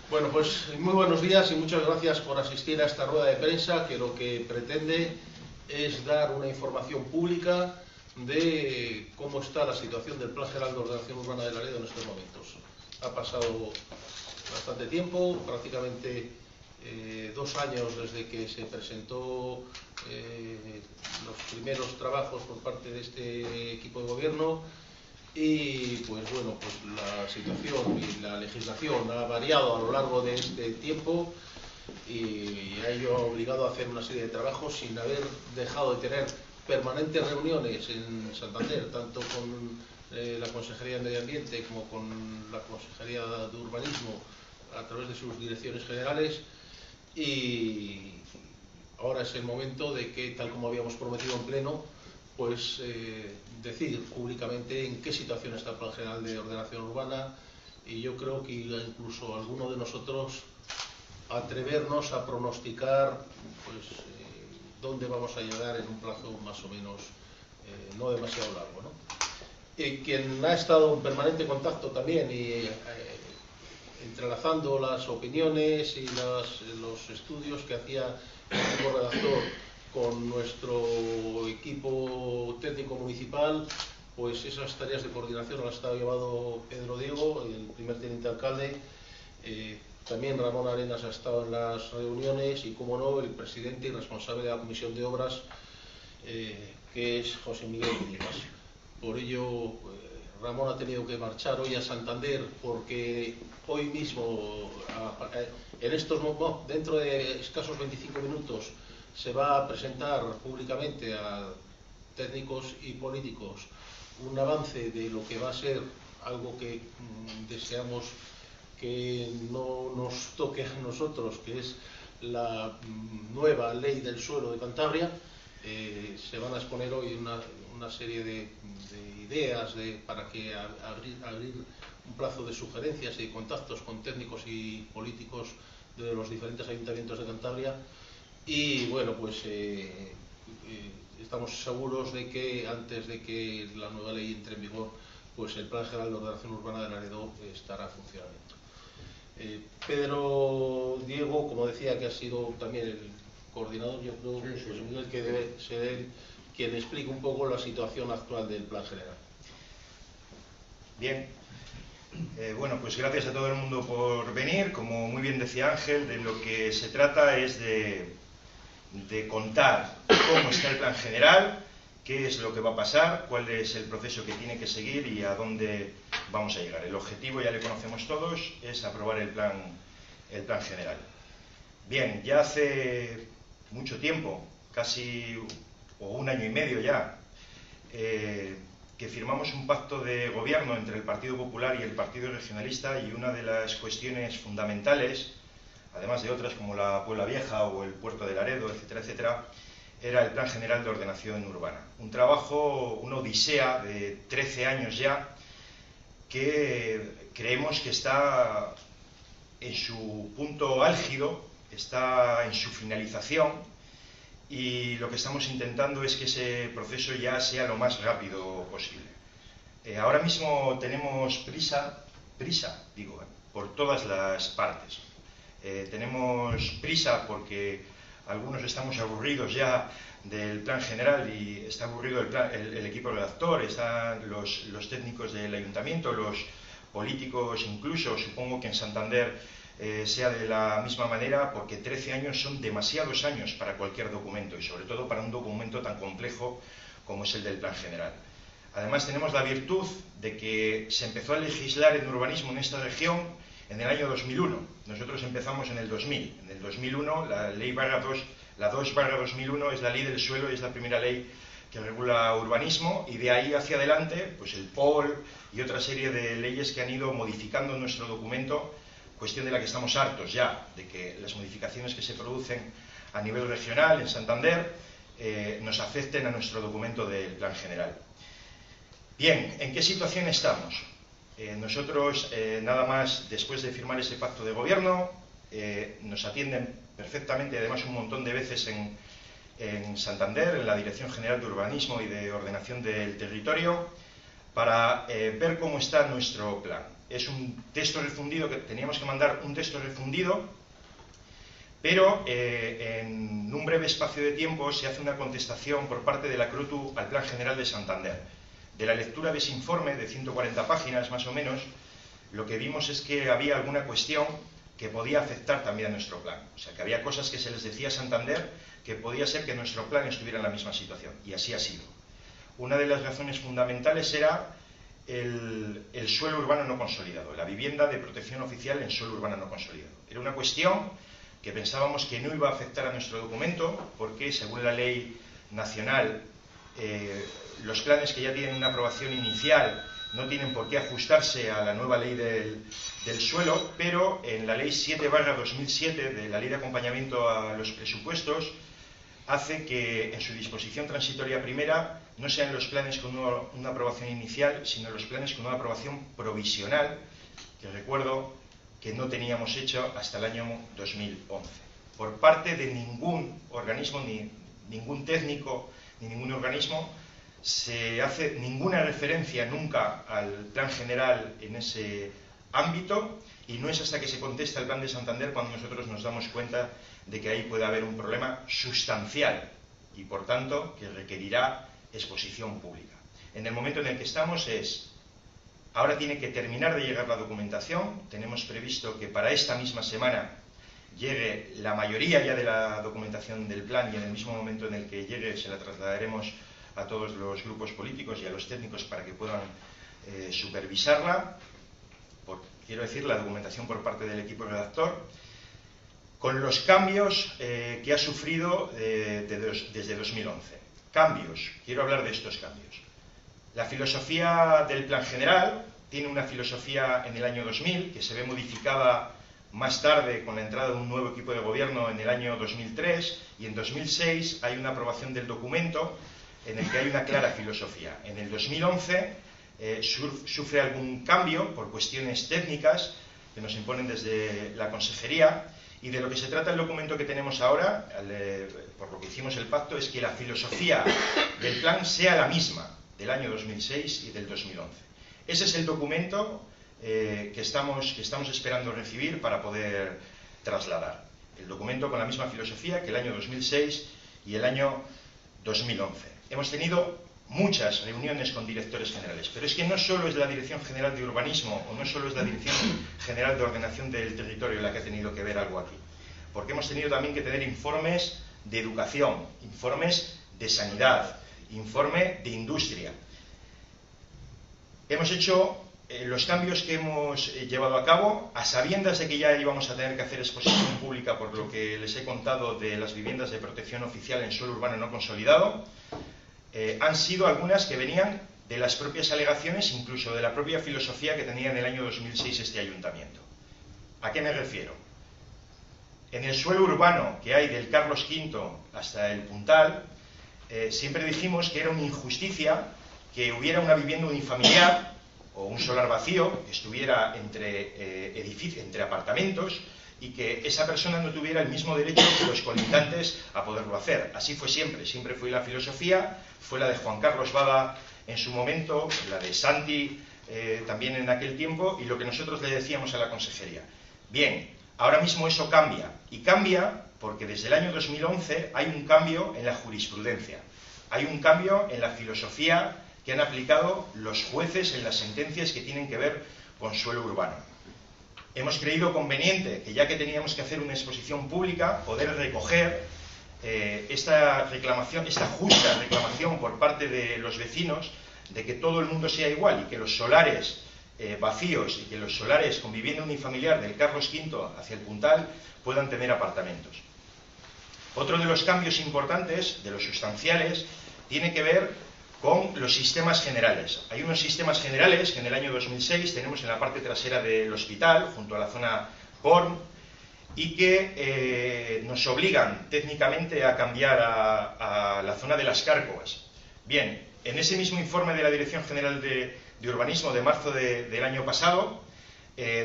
Bueno, pues muy buenos días y muchas gracias por asistir a esta rueda de prensa que lo que pretende es dar una información pública de cómo está la situación del Plan General de Ordenación Urbana de Laredo en estos momentos. Ha pasado bastante tiempo, prácticamente 2 años desde que se presentó los primeros trabajos por parte de este equipo de gobierno. Y pues bueno, pues la situación y la legislación ha variado a lo largo de este tiempo y a ello ha obligado a hacer una serie de trabajos sin haber dejado de tener permanentes reuniones en Santander, tanto con la Consejería de Medio Ambiente como con la Consejería de Urbanismo a través de sus direcciones generales. Y ahora es el momento de que, tal como habíamos prometido en pleno, pues decir públicamente en qué situación está el Plan General de Ordenación Urbana, y yo creo que incluso alguno de nosotros atrevernos a pronosticar pues dónde vamos a llegar en un plazo más o menos no demasiado largo, ¿no? Y quien ha estado en permanente contacto también y entrelazando las opiniones y los estudios que hacía el equipo redactor con nuestro equipo técnico municipal, pues esas tareas de coordinación las ha estado llevando Pedro Diego, el primer teniente alcalde. También Ramón Arenas ha estado en las reuniones y, como no, el presidente y responsable de la Comisión de Obras, que es José Miguel Villegas. Por ello, Ramón ha tenido que marchar hoy a Santander porque hoy mismo, dentro de escasos 25 minutos, se va a presentar públicamente a técnicos y políticos un avance de lo que va a ser algo que deseamos que no nos toque a nosotros, que es la nueva ley del suelo de Cantabria. Se van a exponer hoy una serie de ideas para que abrir un plazo de sugerencias y de contactos con técnicos y políticos de los diferentes ayuntamientos de Cantabria. Y bueno, pues estamos seguros de que antes de que la nueva ley entre en vigor, pues el Plan General de Ordenación Urbana de Laredo estará en funcionamiento. Pedro Diego, como decía, que ha sido también el coordinador, yo creo que debe ser él quien explique un poco la situación actual del Plan General. Bien. Bueno, pues gracias a todo el mundo por venir. Como muy bien decía Ángel, de lo que se trata es de contar cómo está el plan general, qué es lo que va a pasar, cuál es el proceso que tiene que seguir y a dónde vamos a llegar. El objetivo, ya le conocemos todos, es aprobar el plan general. Bien, ya hace mucho tiempo, casi o 1 año y medio ya, que firmamos un pacto de gobierno entre el Partido Popular y el Partido Regionalista, y una de las cuestiones fundamentales, además de otras como la Puebla Vieja o el Puerto de Laredo, etcétera, etcétera, era el Plan General de Ordenación Urbana. Un trabajo, una odisea de 13 años ya, que creemos que está en su punto álgido, está en su finalización, y lo que estamos intentando es que ese proceso ya sea lo más rápido posible. Ahora mismo tenemos prisa, por todas las partes. Tenemos prisa porque algunos estamos aburridos ya del plan general y está aburrido el equipo redactor, están los técnicos del ayuntamiento, los políticos incluso. Supongo que en Santander sea de la misma manera, porque 13 años son demasiados años para cualquier documento, y sobre todo para un documento tan complejo como es el del plan general. Además, tenemos la virtud de que se empezó a legislar en urbanismo en esta región en el año 2001. Nosotros empezamos en el 2000. En el 2001, la ley la 2/2001 es la ley del suelo y es la primera ley que regula urbanismo, y de ahí hacia adelante, pues el POL y otra serie de leyes que han ido modificando nuestro documento, cuestión de la que estamos hartos ya, de que las modificaciones que se producen a nivel regional en Santander nos afecten a nuestro documento del plan general. Bien, ¿en qué situación estamos? Nosotros, nada más después de firmar ese pacto de gobierno, nos atienden perfectamente, además un montón de veces en Santander, en la Dirección General de Urbanismo y de Ordenación del Territorio, para ver cómo está nuestro plan. es un texto refundido, que teníamos que mandar un texto refundido, pero en un breve espacio de tiempo se hace una contestación por parte de la CROTU al Plan General de Santander. De la lectura de ese informe, de 140 páginas más o menos, lo que vimos es que había alguna cuestión que podía afectar también a nuestro plan. O sea, que había cosas que se les decía a Santander que podía ser que nuestro plan estuviera en la misma situación, y así ha sido. Una de las razones fundamentales era el suelo urbano no consolidado, la vivienda de protección oficial en suelo urbano no consolidado. Era una cuestión que pensábamos que no iba a afectar a nuestro documento, porque según la ley nacional, los planes que ya tienen una aprobación inicial no tienen por qué ajustarse a la nueva ley del suelo, pero en la ley 7/2007 de la ley de acompañamiento a los presupuestos hace que en su disposición transitoria primera no sean los planes con una aprobación inicial, sino los planes con una aprobación provisional, que recuerdo que no teníamos hecho hasta el año 2011. Por parte de ningún organismo, ni ningún técnico, ni ningún organismo, se hace ninguna referencia nunca al plan general en ese ámbito, y no es hasta que se contesta el plan de Santander cuando nosotros nos damos cuenta de que ahí puede haber un problema sustancial y, por tanto, que requerirá exposición pública. En el momento en el que estamos ahora tiene que terminar de llegar la documentación. Tenemos previsto que para esta misma semana llegue la mayoría ya de la documentación del plan, y en el mismo momento en el que llegue se la trasladaremos a todos los grupos políticos y a los técnicos para que puedan supervisarla. Quiero decir, la documentación por parte del equipo redactor, con los cambios que ha sufrido desde 2011. Cambios, quiero hablar de estos cambios. La filosofía del plan general tiene una filosofía en el año 2000, que se ve modificada más tarde con la entrada de un nuevo equipo de gobierno en el año 2003, y en 2006 hay una aprobación del documento en el que hay una clara filosofía. En el 2011 sufre algún cambio por cuestiones técnicas que nos imponen desde la consejería, y de lo que se trata el documento que tenemos ahora, por lo que hicimos el pacto, es que la filosofía del plan sea la misma del año 2006 y del 2011. Ese es el documento que estamos esperando recibir para poder trasladar. El documento con la misma filosofía que el año 2006 y el año 2011. Hemos tenido muchas reuniones con directores generales, pero es que no solo es la Dirección General de Urbanismo o no solo es la Dirección General de Ordenación del Territorio la que ha tenido que ver algo aquí, porque hemos tenido también que tener informes de educación, informes de sanidad, informe de industria. Hemos hecho los cambios que hemos llevado a cabo a sabiendas de que ya íbamos a tener que hacer exposición pública, por lo que les he contado de las viviendas de protección oficial en suelo urbano no consolidado. Han sido algunas que venían de las propias alegaciones, incluso de la propia filosofía que tenía en el año 2006 este ayuntamiento. ¿A qué me refiero? En el suelo urbano que hay del Carlos V hasta el Puntal, siempre dijimos que era una injusticia que hubiera una vivienda unifamiliar o un solar vacío que estuviera entre apartamentos, y que esa persona no tuviera el mismo derecho que los colindantes a poderlo hacer. Así fue siempre fue la filosofía, fue la de Juan Carlos Bada en su momento, la de Santi también en aquel tiempo, y lo que nosotros le decíamos a la consejería. Bien, ahora mismo eso cambia, y cambia porque desde el año 2011 hay un cambio en la jurisprudencia, hay un cambio en la filosofía que han aplicado los jueces en las sentencias que tienen que ver con suelo urbano. Hemos creído conveniente que, ya que teníamos que hacer una exposición pública, poder recoger esta reclamación, esta justa reclamación por parte de los vecinos de que todo el mundo sea igual, y que los solares vacíos y que los solares con vivienda unifamiliar del Carlos V hacia el Puntal puedan tener apartamentos. Otro de los cambios importantes, de los sustanciales, tiene que ver con los sistemas generales. Hay unos sistemas generales que en el año 2006 tenemos en la parte trasera del hospital, junto a la zona PORM, y que nos obligan técnicamente a cambiar a la zona de las Cárcovas. Bien, en ese mismo informe de la Dirección General de Urbanismo de marzo del año pasado,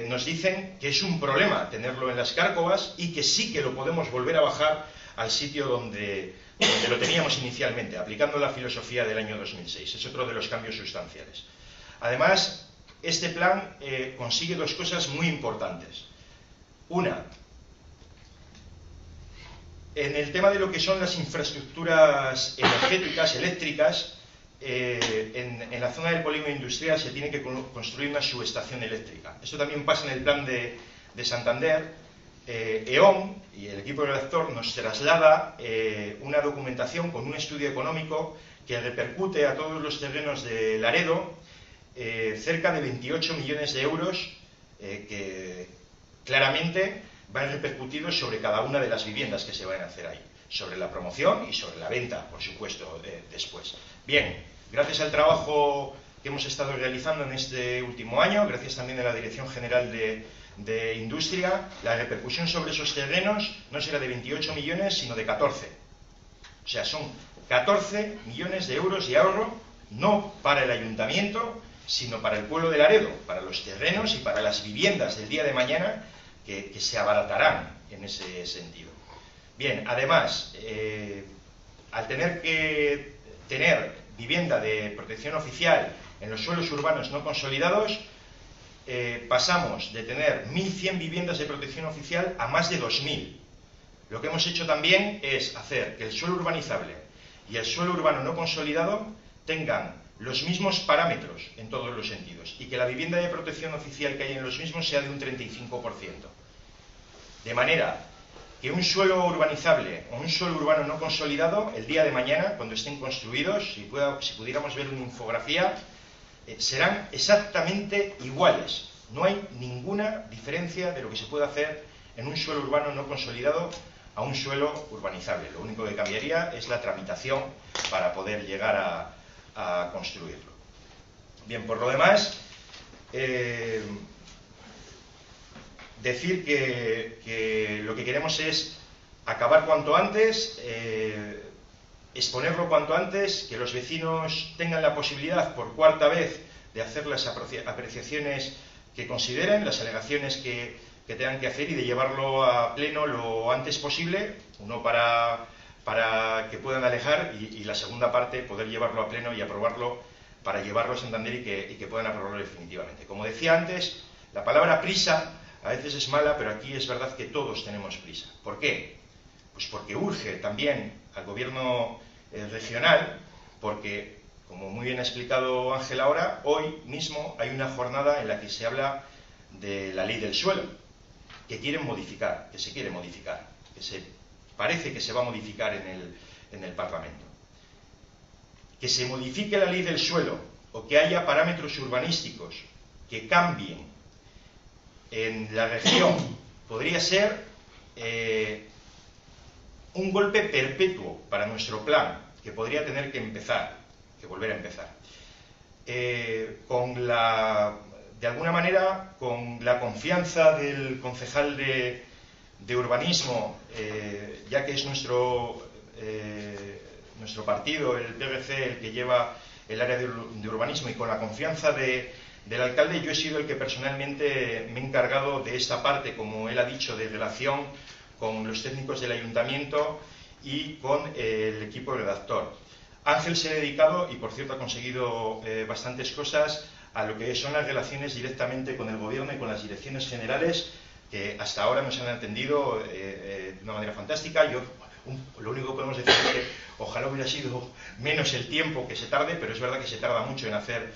nos dicen que es un problema tenerlo en las Cárcovas, y que sí que lo podemos volver a bajar al sitio donde lo teníamos inicialmente, aplicando la filosofía del año 2006. Es otro de los cambios sustanciales. Además, este plan consigue dos cosas muy importantes. Una, en el tema de lo que son las infraestructuras energéticas, eléctricas, en la zona del polígono industrial se tiene que construir una subestación eléctrica. Esto también pasa en el plan de Santander. E.ON y el equipo redactor nos traslada una documentación con un estudio económico que repercute a todos los terrenos de Laredo cerca de 28 millones de euros que claramente van repercutidos sobre cada una de las viviendas que se van a hacer ahí, sobre la promoción y sobre la venta, por supuesto, después. Bien, gracias al trabajo que hemos estado realizando en este último año, gracias también a la Dirección General de Industria, la repercusión sobre esos terrenos no será de 28 millones, sino de 14. O sea, son 14 millones de euros de ahorro, no para el ayuntamiento, sino para el pueblo de Laredo, para los terrenos y para las viviendas del día de mañana que se abaratarán en ese sentido. Bien, además, al tener que tener vivienda de protección oficial en los suelos urbanos no consolidados, pasamos de tener 1.100 viviendas de protección oficial a más de 2.000. Lo que hemos hecho también es hacer que el suelo urbanizable y el suelo urbano no consolidado tengan los mismos parámetros en todos los sentidos y que la vivienda de protección oficial que hay en los mismos sea de un 35%. De manera que un suelo urbanizable o un suelo urbano no consolidado, el día de mañana, cuando estén construidos, si pudiéramos ver una infografía, serán exactamente iguales. No hay ninguna diferencia de lo que se puede hacer en un suelo urbano no consolidado a un suelo urbanizable. Lo único que cambiaría es la tramitación para poder llegar a construirlo. Bien, por lo demás, decir que lo que queremos es acabar cuanto antes, exponerlo cuanto antes, que los vecinos tengan la posibilidad por cuarta vez de hacer las apreciaciones que consideren, las alegaciones que tengan que hacer y de llevarlo a pleno lo antes posible, uno para que puedan alejar y la segunda parte poder llevarlo a pleno y aprobarlo para llevarlo a Santander y que puedan aprobarlo definitivamente. Como decía antes, la palabra prisa a veces es mala, pero aquí es verdad que todos tenemos prisa. ¿Por qué? Pues porque urge también al gobierno regional, porque, como muy bien ha explicado Ángel ahora, hoy mismo hay una jornada en la que se habla de la ley del suelo, que quieren modificar, que se quiere modificar, parece que se va a modificar en el Parlamento. Que se modifique la ley del suelo o que haya parámetros urbanísticos que cambien en la región podría ser un golpe perpetuo para nuestro plan, que podría tener que volver a empezar. De alguna manera, con la confianza del concejal de urbanismo, ya que es nuestro partido, el PRC, el que lleva el área de urbanismo, y con la confianza del alcalde, yo he sido el que personalmente me he encargado de esta parte, como él ha dicho, de relación con los técnicos del ayuntamiento y con el equipo redactor. Ángel se ha dedicado, y por cierto ha conseguido bastantes cosas, a lo que son las relaciones directamente con el gobierno y con las direcciones generales, que hasta ahora nos han atendido de una manera fantástica. Lo único que podemos decir es que ojalá hubiera sido menos el tiempo que se tarde, pero es verdad que se tarda mucho en hacer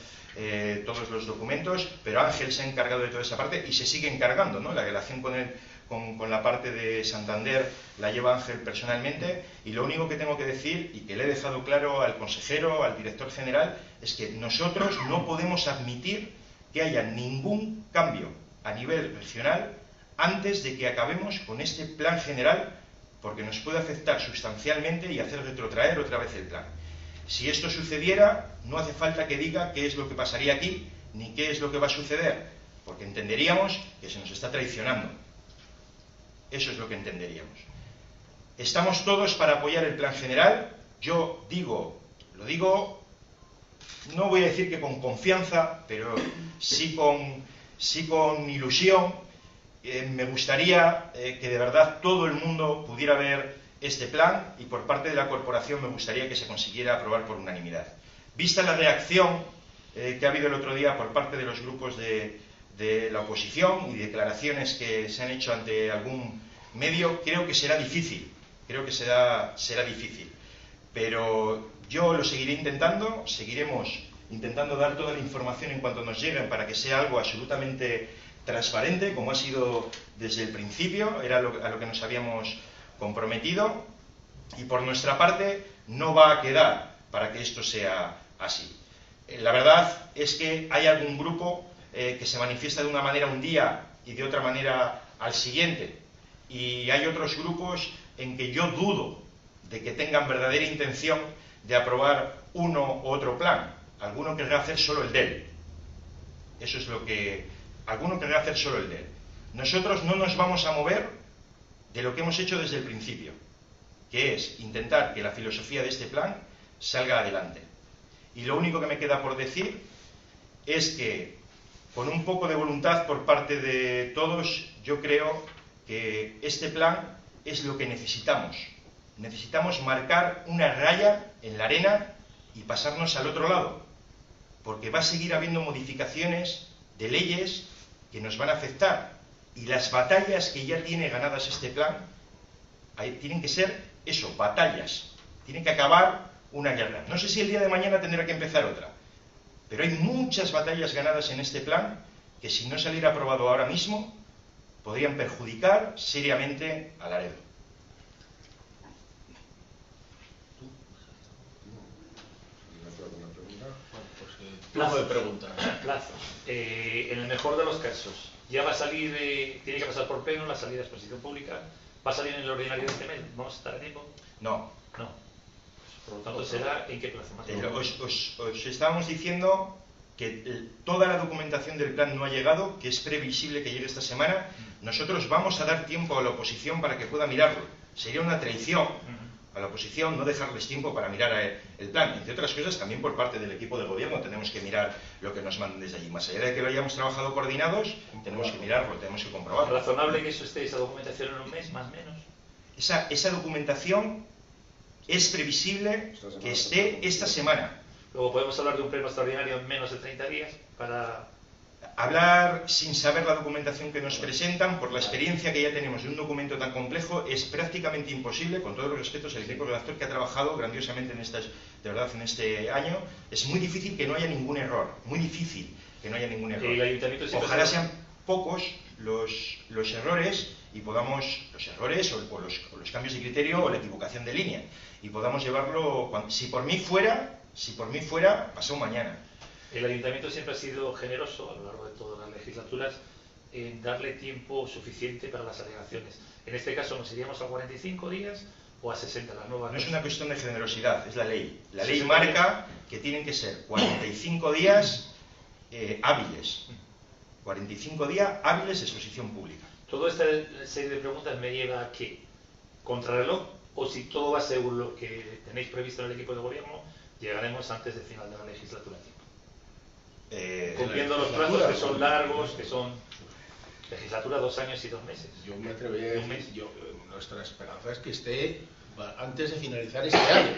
todos los documentos, pero Ángel se ha encargado de toda esa parte y se sigue encargando, ¿no? La relación con la parte de Santander la lleva Ángel personalmente, y lo único que tengo que decir, y que le he dejado claro al consejero, al director general, es que nosotros no podemos admitir que haya ningún cambio a nivel regional antes de que acabemos con este plan general, porque nos puede afectar sustancialmente y hacer retrotraer otra vez el plan. Si esto sucediera, no hace falta que diga qué es lo que pasaría aquí, ni qué es lo que va a suceder, porque entenderíamos que se nos está traicionando. Eso es lo que entenderíamos. Estamos todos para apoyar el plan general. Yo lo digo, no voy a decir que con confianza, pero sí con ilusión. Me gustaría que de verdad todo el mundo pudiera ver este plan, y por parte de la corporación me gustaría que se consiguiera aprobar por unanimidad. Vista la reacción que ha habido el otro día por parte de los grupos de la oposición y declaraciones que se han hecho ante algún medio, creo que será difícil, será difícil. Pero yo lo seguiré intentando, seguiremos intentando dar toda la información en cuanto nos llegue para que sea algo absolutamente transparente, como ha sido desde el principio, era a lo que nos habíamos comprometido, y por nuestra parte no va a quedar para que esto sea así. La verdad es que hay algún grupo que se manifiesta de una manera un día y de otra manera al siguiente, y hay otros grupos en que yo dudo de que tengan verdadera intención de aprobar uno u otro plan. Alguno querrá hacer solo el de él. Eso es lo que... Alguno querrá hacer solo el de él. Nosotros no nos vamos a mover de lo que hemos hecho desde el principio, que es intentar que la filosofía de este plan salga adelante. Y lo único que me queda por decir es que, con un poco de voluntad por parte de todos, yo creo que este plan es lo que necesitamos. Necesitamos marcar una raya en la arena y pasarnos al otro lado, porque va a seguir habiendo modificaciones de leyes que nos van a afectar, y las batallas que ya tiene ganadas este plan tienen que ser eso, batallas. Tiene que acabar una guerra. No sé si el día de mañana tendrá que empezar otra, pero hay muchas batallas ganadas en este plan que, si no saliera aprobado ahora mismo, podrían perjudicar seriamente a Laredo. Plazo de preguntas. Plazo. En el mejor de los casos, ya va a salir, tiene que pasar por pleno, la salida de exposición pública, va a salir en el ordinario de este mes. ¿Vamos a estar a tiempo? No. No. Por lo tanto, será en qué plazo más. Os estábamos diciendo que toda la documentación del plan no ha llegado, que es previsible que llegue esta semana. Nosotros vamos a dar tiempo a la oposición para que pueda mirarlo. Sería una traición a la oposición no dejarles tiempo para mirar el plan. Entre otras cosas, también por parte del equipo de gobierno tenemos que mirar lo que nos mandan desde allí. Más allá de que lo hayamos trabajado coordinados, tenemos que mirarlo, tenemos que comprobarlo. ¿Razonable que eso esté, esa documentación, en un mes, más o menos? Esa documentación es previsible que esté esta semana. Luego podemos hablar de un pleno extraordinario en menos de 30 días para... Hablar sin saber la documentación que nos presentan, por la experiencia que ya tenemos de un documento tan complejo, es prácticamente imposible. Con todos los respetos al equipo redactor que ha trabajado grandiosamente en este año, es muy difícil que no haya ningún error, muy difícil que no haya ningún error. El ayuntamiento ojalá sean pocos los errores, y podamos, los errores o los cambios de criterio o la equivocación de línea, y podamos llevarlo, si por mí fuera, pasado mañana. El ayuntamiento siempre ha sido generoso a lo largo de todas las legislaturas en darle tiempo suficiente para las alegaciones. En este caso, ¿nos iríamos a 45 días o a 60 las nuevas? No es una cuestión de generosidad, es la ley. La ley marca que tienen que ser 45 días hábiles. 45 días hábiles de exposición pública. Toda esta serie de preguntas me lleva a ¿qué? ¿Contrarreloj? O si todo va según lo que tenéis previsto en el equipo de gobierno, llegaremos antes del final de la legislatura. Cumpliendo los plazos que son largos, que son legislatura 2 años y 2 meses. Yo me atrevería a decir, nuestra esperanza es que esté antes de finalizar este año,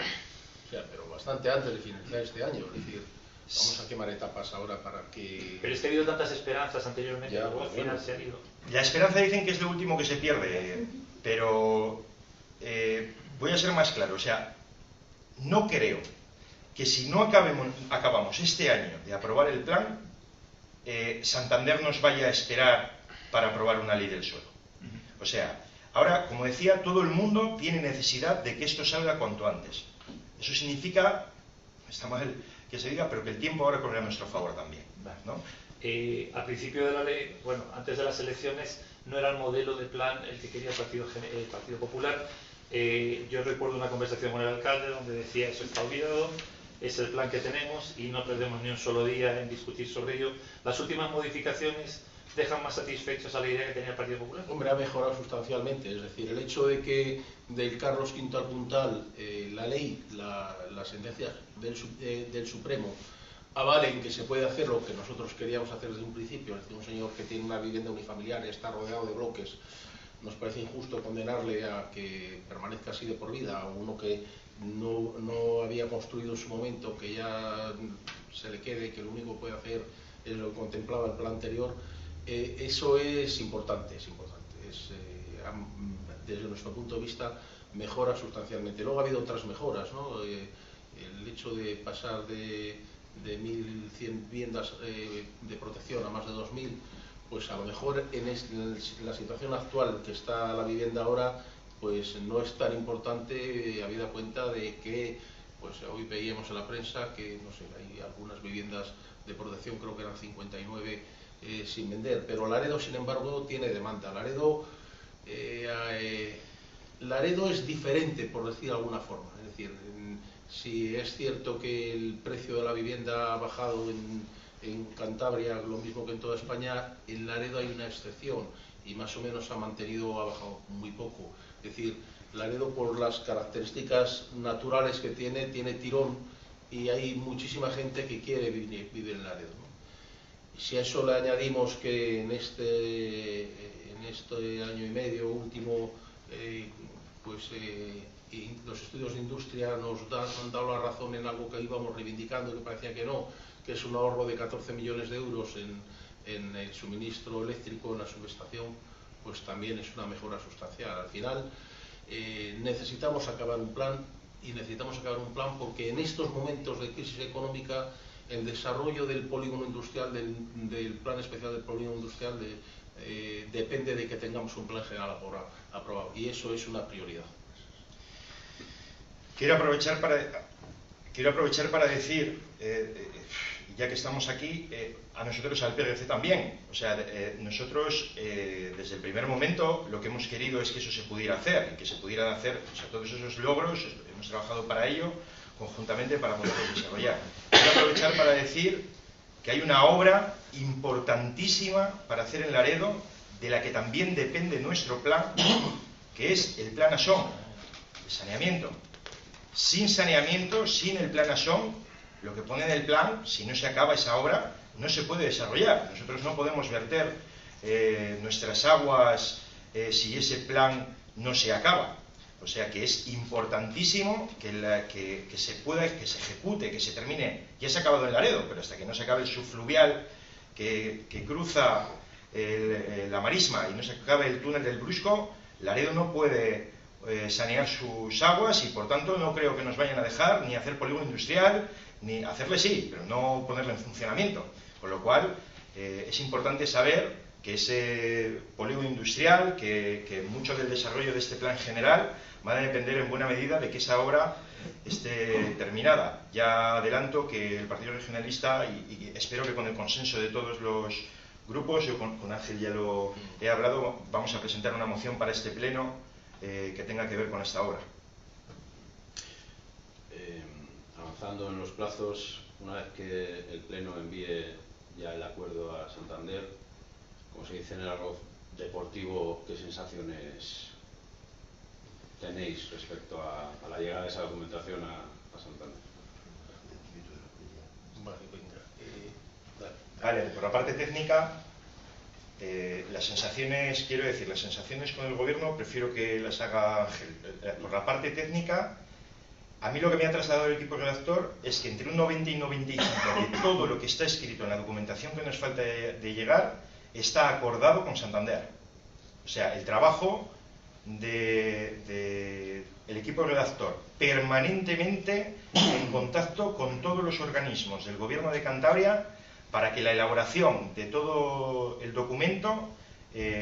o sea, pero bastante antes de finalizar este año, es decir, vamos a quemar etapas ahora para que... Pero es que ha habido tantas esperanzas anteriormente, ya, luego al final se ha ido. La esperanza dicen que es lo último que se pierde, pero voy a ser más claro, o sea, no creo que si no acabamos este año de aprobar el plan, Santander nos vaya a esperar para aprobar una ley del suelo. O sea, ahora, como decía, todo el mundo tiene necesidad de que esto salga cuanto antes. Eso significa, está mal que se diga, pero que el tiempo ahora corre a nuestro favor también, ¿no? Al principio de la ley, bueno, antes de las elecciones, no era el modelo de plan el que quería el Partido Popular. Yo recuerdo una conversación con el alcalde donde decía: eso está olvidado, es el plan que tenemos y no perdemos ni un solo día en discutir sobre ello. Las últimas modificaciones dejan más satisfechos a la idea que tenía el Partido Popular. Hombre, ha mejorado sustancialmente, es decir, el hecho de que del Carlos V al Puntal la ley, las sentencias del Supremo avalen que se puede hacer lo que nosotros queríamos hacer desde un principio, es decir, un señor que tiene una vivienda unifamiliar y está rodeado de bloques, nos parece injusto condenarle a que permanezca así de por vida, a uno que no había construido en su momento, que ya se le quede, que lo único que puede hacer es lo que contemplaba el plan anterior, eso es importante, desde nuestro punto de vista mejora sustancialmente. Luego ha habido otras mejoras, ¿no? El hecho de pasar de 1.100 viviendas de protección a más de 2.000, pues a lo mejor en la situación actual que está la vivienda ahora, pues no es tan importante, habida cuenta de que pues hoy veíamos en la prensa que no sé, hay algunas viviendas de protección, creo que eran 59 sin vender, pero Laredo sin embargo tiene demanda. Laredo es diferente, por decir de alguna forma, es decir, si es cierto que el precio de la vivienda ha bajado en Cantabria lo mismo que en toda España, en Laredo hay una excepción y más o menos ha mantenido, ha bajado muy poco. Es decir, Laredo, por las características naturales que tiene tirón y hay muchísima gente que quiere vivir en Laredo, ¿no? Si a eso le añadimos que en este año y medio último, los estudios de industria nos han dado la razón en algo que íbamos reivindicando, que parecía que no, que es un ahorro de 14 millones de euros en el suministro eléctrico en la subestación, pues también es una mejora sustancial. Al final necesitamos acabar un plan, y necesitamos acabar un plan porque en estos momentos de crisis económica el desarrollo del polígono industrial, del plan especial del polígono industrial, depende de que tengamos un plan general aprobado, y eso es una prioridad. Quiero aprovechar para decir, ya que estamos aquí, a nosotros, al PRC también. O sea, nosotros desde el primer momento lo que hemos querido es que eso se pudiera hacer, y que se pudieran hacer, o sea, todos esos logros, hemos trabajado para ello conjuntamente para poderlos desarrollar. Quiero aprovechar para decir que hay una obra importantísima para hacer en Laredo, de la que también depende nuestro plan, que es el plan ASON, de saneamiento. Sin saneamiento, sin el plan ASON, lo que pone en el plan, si no se acaba esa obra, no se puede desarrollar. Nosotros no podemos verter nuestras aguas si ese plan no se acaba. O sea que es importantísimo que se ejecute, que se termine. Ya se ha acabado en Laredo, pero hasta que no se acabe el subfluvial que cruza la marisma y no se acabe el túnel del Brusco, Laredo no puede sanear sus aguas, y por tanto no creo que nos vayan a dejar ni hacer polígono industrial, ni hacerle sí, pero no ponerle en funcionamiento. Con lo cual es importante saber que ese polígono industrial, que mucho del desarrollo de este plan general va a depender en buena medida de que esa obra esté terminada. Ya adelanto que el Partido Regionalista, y espero que con el consenso de todos los grupos, yo con Ángel ya lo he hablado, vamos a presentar una moción para este pleno que tenga que ver con esta obra. Avanzando en los plazos, una vez que el pleno envíe ya el acuerdo a Santander, como se dice en el argot deportivo, ¿qué sensaciones tenéis respecto a la llegada de esa documentación a Santander? Vale, por la parte técnica, las sensaciones, quiero decir, las sensaciones con el gobierno prefiero que las haga Ángel. Por la parte técnica, a mí lo que me ha trasladado el equipo redactor es que entre un 90 y 95 de todo lo que está escrito en la documentación que nos falta de llegar está acordado con Santander. O sea, el trabajo del equipo redactor permanentemente en contacto con todos los organismos del Gobierno de Cantabria para que la elaboración de todo el documento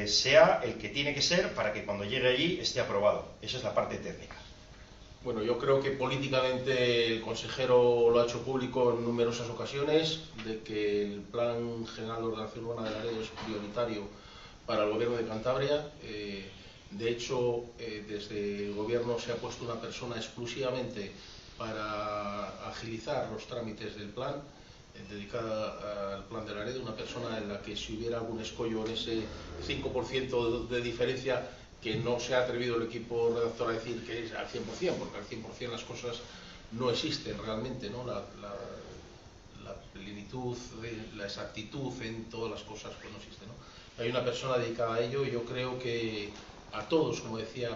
sea el que tiene que ser para que cuando llegue allí esté aprobado. Esa es la parte técnica. Bueno, yo creo que políticamente el consejero lo ha hecho público en numerosas ocasiones, de que el Plan General de Ordenación Urbana de Laredo es prioritario para el Gobierno de Cantabria. De hecho, desde el Gobierno se ha puesto una persona exclusivamente para agilizar los trámites del plan, dedicada al plan de Laredo, una persona en la que si hubiera algún escollo en ese 5% de diferencia, que no se ha atrevido el equipo redactor a decir que es al 100%, porque al 100% las cosas no existen realmente, ¿no? La plenitud, la exactitud en todas las cosas pues no existe, ¿no? Hay una persona dedicada a ello, y yo creo que a todos, como decía